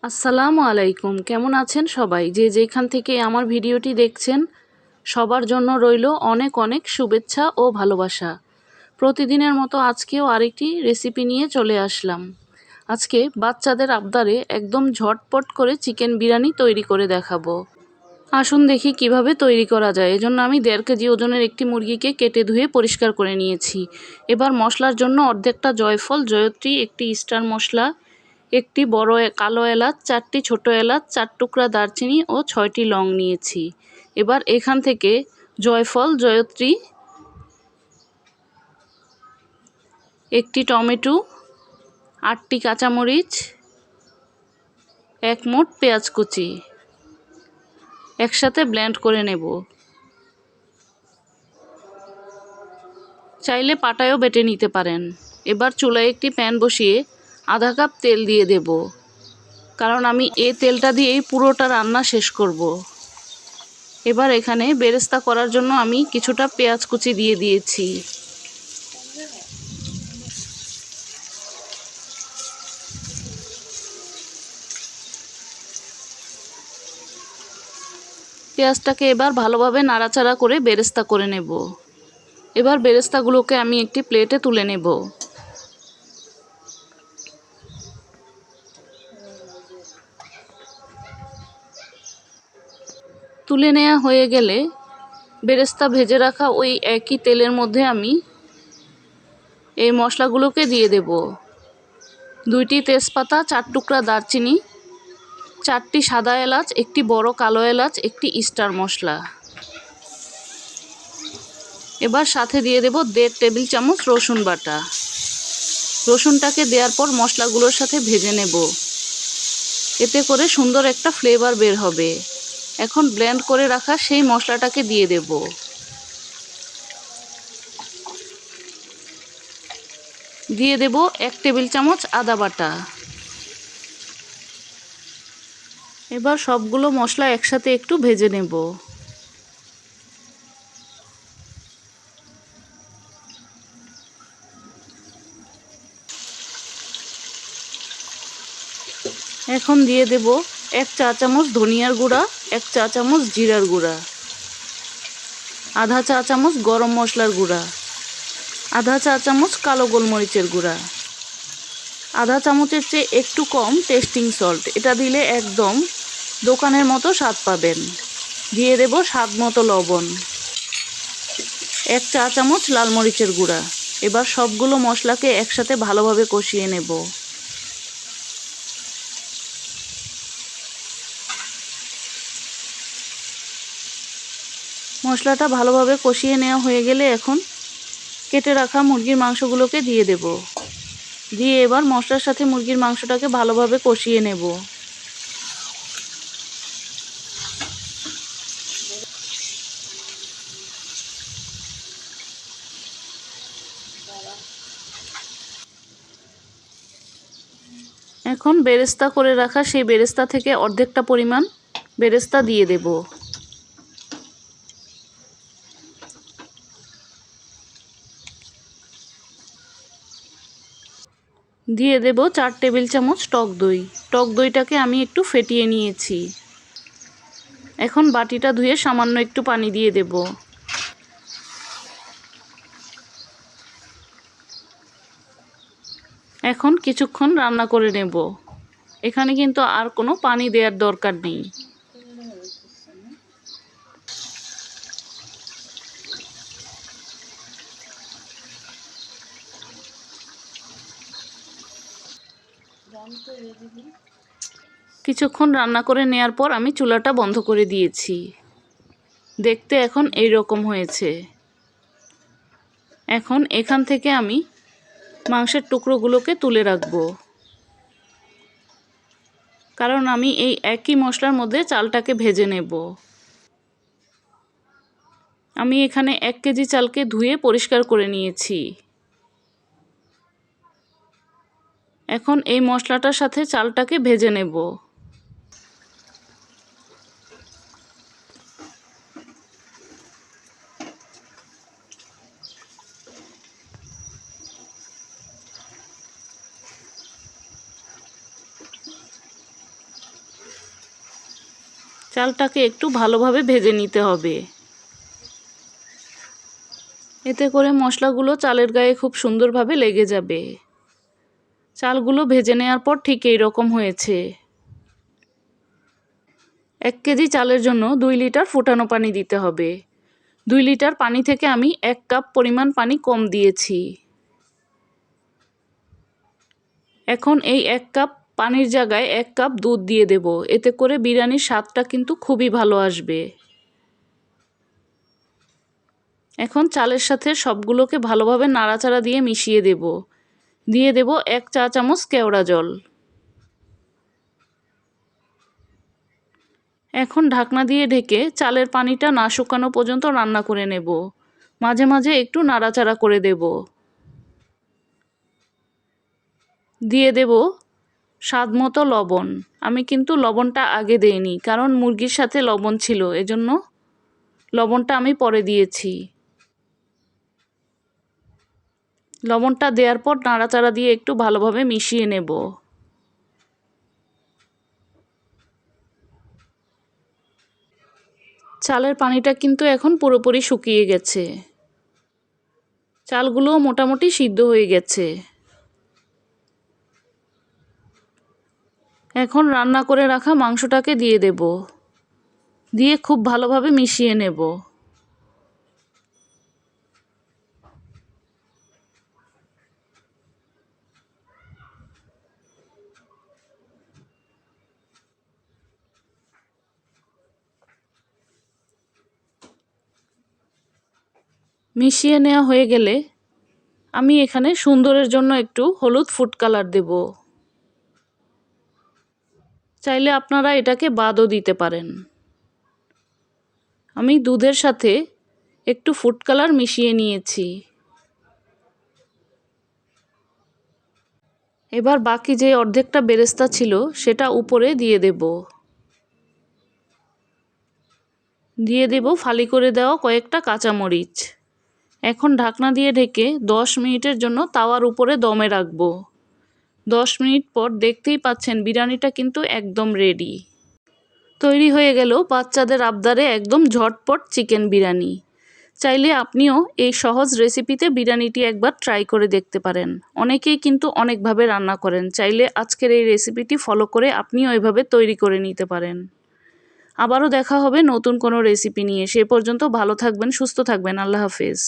আসসালামু আলাইকুম। কেমন আছেন সবাই? যে যেখান থেকে আমার ভিডিওটি দেখছেন সবার জন্য রইল অনেক অনেক শুভেচ্ছা ও ভালোবাসা। প্রতিদিনের মতো আজকেও আরেকটি রেসিপি নিয়ে চলে আসলাম। আজকে বাচ্চাদের আবদারে একদম ঝটপট করে চিকেন বিরিয়ানি তৈরি করে দেখাবো। আসুন দেখি কিভাবে তৈরি করা যায়। এজন্য আমি 1.5 কেজি ওজনের একটি মুরগিকে কেটে ধুয়ে পরিষ্কার করে নিয়েছি। এবার মশলার জন্য অর্ধেকটা জয়ফল, জয়ত্রী, একটি স্টার মশলা, একটি বড় কালো এলাচ, 4টি ছোট এলাচ, 4 টুকরা দারচিনি ও 6টি লং নিয়েছি। এবার এখান থেকে জয়ফল, জয়ত্রী, একটি টমেটো, 8টি কাঁচামরিচ, এক মুঠ পেঁয়াজ কুচি একসাথে ব্লেন্ড করে নেব। চাইলে পাটায়ও বেটে নিতে পারেন। এবার চুলায় একটি প্যান বসিয়ে আধা কাপ তেল দিয়ে দেব, কারণ আমি এই তেলটা দিয়েই পুরোটা রান্না শেষ করব। এবার এখানে বেরেস্তা করার জন্য আমি কিছুটা পেঁয়াজ কুচি দিয়ে দিয়েছি। পেঁয়াজটাকে এবার ভালোভাবে নাড়াচাড়া করে বেরেস্তা করে নেব। এবার বেরেস্তাগুলোকে আমি একটি প্লেটে তুলে নেব। তুলে নেওয়া হয়ে গেলে বেরেস্তা ভেজে রাখা ওই একই তেলের মধ্যে আমি এই মশলাগুলোকে দিয়ে দেব। 2টি তেজপাতা, 4 টুকরা দারচিনি, 4টি সাদা এলাচ, একটি বড় কালো এলাচ, একটি স্টার মশলা। এবার সাথে দিয়ে দেব 1.5 টেবিল চামচ রসুন বাটা। রসুনটাকে দেওয়ার পর মশলাগুলোর সাথে ভেজে নেব। এতে করে সুন্দর একটা ফ্লেভার বের হবে। এখন ব্লেন্ড করে রাখা সেই মশলাটাকে দিয়ে দেব। দিয়ে দেব 1 টেবিল চামচ আদা বাটা। এবার সবগুলো মশলা একসাথে একটু ভেজে নেব। এখন দিয়ে দেব 1 চা চামচ ধনিয়ার গুঁড়া, 1 চা চামচ জিরার গুঁড়া, আধা চা চামচ গরম মশলার গুঁড়া, আধা চা চামচ কালো গোলমরিচের গুঁড়া, আধা চামচের চেয়ে একটু কম টেস্টিং সল্ট। এটা দিলে একদম দোকানের মতো স্বাদ পাবেন। দিয়ে দেব স্বাদ মতো লবণ, 1 চা চামচ লাল মরিচের গুঁড়া। এবার সবগুলো মশলাকে একসাথে ভালোভাবে কষিয়ে নেব। মশলাটা ভালোভাবে কষিয়ে নেওয়া হয়ে গেলে এখন কেটে রাখা মুরগির মাংসগুলোকে দিয়ে দেব। দিয়ে এবার মশলার সাথে মুরগির মাংসটাকে ভালোভাবে কষিয়ে নেব। এখন বেরেস্তা করে রাখা সেই বেরেস্তা থেকে অর্ধেকটা পরিমাণ বেরেস্তা দিয়ে দেব। দিয়ে দেব 4 টেবিল চামচ টক দই। টক দইটাকে আমি একটু ফেটিয়ে নিয়েছি। এখন বাটিটা ধুয়ে সামান্য একটু পানি দিয়ে দেব। এখন কিছুক্ষণ রান্না করে নেব। এখানে কিন্তু আর কোনো পানি দেওয়ার দরকার নেই। কিছুক্ষণ রান্না করে নেয়ার পর আমি চুলাটা বন্ধ করে দিয়েছি। দেখতে এখন এই রকম হয়েছে। এখন এখান থেকে আমি মাংসের টুকরোগুলোকে তুলে রাখব, কারণ আমি এই একই মশলার মধ্যে চালটাকে ভেজে নেব। আমি এখানে 1 কেজি চালকে ধুয়ে পরিষ্কার করে নিয়েছি। এখন এই মশলাটার সাথে চালটাকে ভেজে নেব। চালটাকে একটু ভালোভাবে ভেজে নিতে হবে। এতে করে মশলাগুলো চালের গায়ে খুব সুন্দরভাবে লেগে যাবে। চালগুলো ভেজে নেওয়ার পর ঠিক এই রকম হয়েছে। 1 কেজি চালের জন্য 2 লিটার ফুটানো পানি দিতে হবে। 2 লিটার পানি থেকে আমি 1 কাপ পরিমাণ পানি কম দিয়েছি। এখন এই 1 কাপ পানির জায়গায় 1 কাপ দুধ দিয়ে দেব। এতে করে বিরিয়ানির স্বাদটা কিন্তু খুবই ভালো আসবে। এখন চালের সাথে সবগুলোকে ভালোভাবে নাড়াচাড়া দিয়ে মিশিয়ে দেব। দিয়ে দেব 1 চা চামচ কেওড়া জল। এখন ঢাকনা দিয়ে ঢেকে চালের পানিটা না শুকানো পর্যন্ত রান্না করে নেব। মাঝে মাঝে একটু নাড়াচাড়া করে দেব। দিয়ে দেব স্বাদমতো লবণ। আমি কিন্তু লবণটা আগে দেইনি, কারণ মুরগির সাথে লবণ ছিল, এজন্য লবণটা আমি পরে দিয়েছি। লবণটা দেওয়ার পর নাড়াচাড়া দিয়ে একটু ভালোভাবে মিশিয়ে নেব। চালের পানিটা কিন্তু এখন পুরোপুরি শুকিয়ে গেছে। চালগুলোও মোটামুটি সিদ্ধ হয়ে গেছে। এখন রান্না করে রাখা মাংসটাকে দিয়ে দেব। দিয়ে খুব ভালোভাবে মিশিয়ে নেব। মিশিয়ে নেওয়া হয়ে গেলে আমি এখানে সুন্দরের জন্য একটু হলুদ ফুড কালার দেব। চাইলে আপনারা এটাকে বাদও দিতে পারেন। আমি দুধের সাথে একটু ফুড কালার মিশিয়ে নিয়েছি। এবার বাকি যে অর্ধেকটা বেরেস্তা ছিল সেটা উপরে দিয়ে দেব। দিয়ে দেব ফালি করে দেওয়া কয়েকটা কাঁচামরিচ। এখন ঢাকনা দিয়ে ঢেকে 10 মিনিটের জন্য তাওয়ার উপরে দমে রাখবো। 10 মিনিট পর দেখতেই পাচ্ছেন বিরিয়ানিটা কিন্তু একদম রেডি। তৈরি হয়ে গেল বাচ্চাদের আবদারে একদম ঝটপট চিকেন বিরিয়ানি। চাইলে আপনিও এই সহজ রেসিপিতে বিরিয়ানিটি একবার ট্রাই করে দেখতে পারেন। অনেকেই কিন্তু অনেকভাবে রান্না করেন, চাইলে আজকের এই রেসিপিটি ফলো করে আপনিও এভাবে তৈরি করে নিতে পারেন। আবারও দেখা হবে নতুন কোনো রেসিপি নিয়ে। সে পর্যন্ত ভালো থাকবেন, সুস্থ থাকবেন। আল্লাহ হাফেজ।